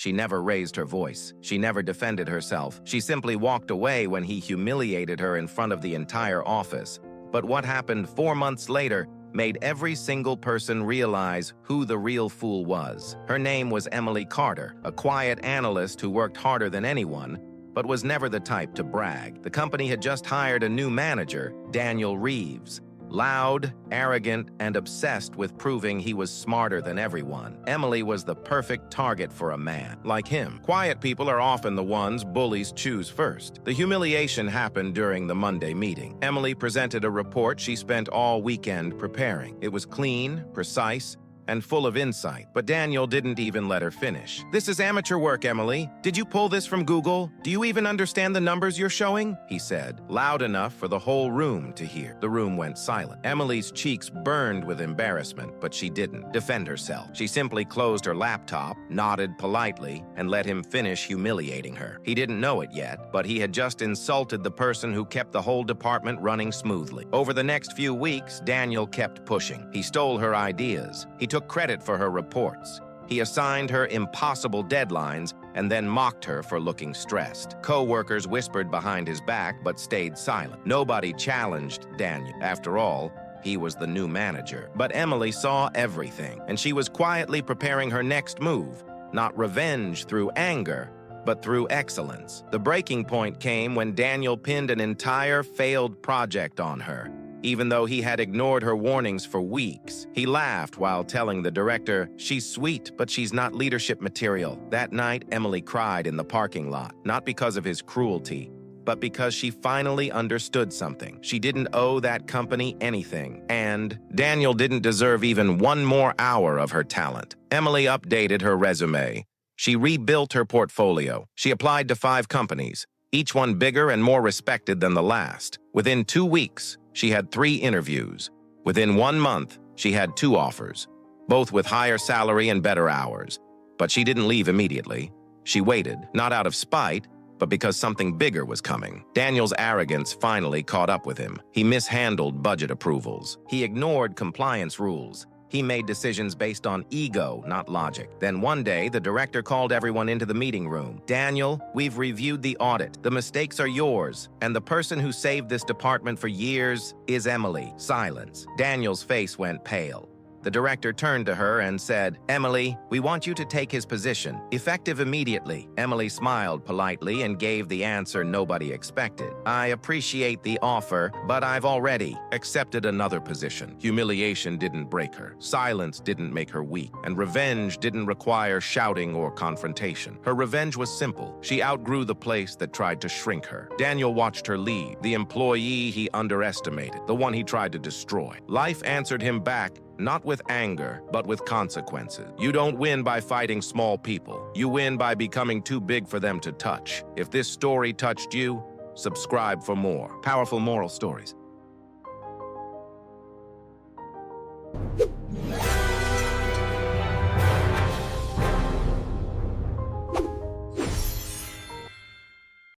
She never raised her voice. She never defended herself. She simply walked away when he humiliated her in front of the entire office. But what happened 4 months later made every single person realize who the real fool was. Her name was Emily Carter, a quiet analyst who worked harder than anyone, but was never the type to brag. The company had just hired a new manager, Daniel Reeves. Loud, arrogant, and obsessed with proving he was smarter than everyone. Emily was the perfect target for a man like him. Quiet people are often the ones bullies choose first. The humiliation happened during the Monday meeting. Emily presented a report she spent all weekend preparing. It was clean, precise, and full of insight, but Daniel didn't even let her finish. "This is amateur work, Emily. Did you pull this from Google? Do you even understand the numbers you're showing?" he said, loud enough for the whole room to hear. The room went silent. Emily's cheeks burned with embarrassment, but she didn't defend herself. She simply closed her laptop, nodded politely, and let him finish humiliating her. He didn't know it yet, but he had just insulted the person who kept the whole department running smoothly. Over the next few weeks, Daniel kept pushing. He stole her ideas. He took credit for her reports. He assigned her impossible deadlines and then mocked her for looking stressed. Co-workers whispered behind his back but stayed silent. Nobody challenged Daniel. After all, he was the new manager. But Emily saw everything, and she was quietly preparing her next move. Not revenge through anger, but through excellence. The breaking point came when Daniel pinned an entire failed project on her. Even though he had ignored her warnings for weeks, he laughed while telling the director, "She's sweet, but she's not leadership material." That night, Emily cried in the parking lot, not because of his cruelty, but because she finally understood something. She didn't owe that company anything, and Daniel didn't deserve even one more hour of her talent. Emily updated her resume. She rebuilt her portfolio. She applied to 5 companies, each one bigger and more respected than the last. Within 2 weeks, she had 3 interviews. Within 1 month, she had 2 offers, both with higher salary and better hours. But she didn't leave immediately. She waited, not out of spite, but because something bigger was coming. Daniel's arrogance finally caught up with him. He mishandled budget approvals. He ignored compliance rules. He made decisions based on ego, not logic. Then one day, the director called everyone into the meeting room. "Daniel, we've reviewed the audit. The mistakes are yours, and the person who saved this department for years is Emily." Silence. Daniel's face went pale. The director turned to her and said, "Emily, we want you to take his position, effective immediately." Emily smiled politely and gave the answer nobody expected. "I appreciate the offer, but I've already accepted another position." Humiliation didn't break her. Silence didn't make her weak. And revenge didn't require shouting or confrontation. Her revenge was simple. She outgrew the place that tried to shrink her. Daniel watched her leave, the employee he underestimated, the one he tried to destroy. Life answered him back, not with anger, but with consequences. You don't win by fighting small people. You win by becoming too big for them to touch. If this story touched you, subscribe for more powerful moral stories.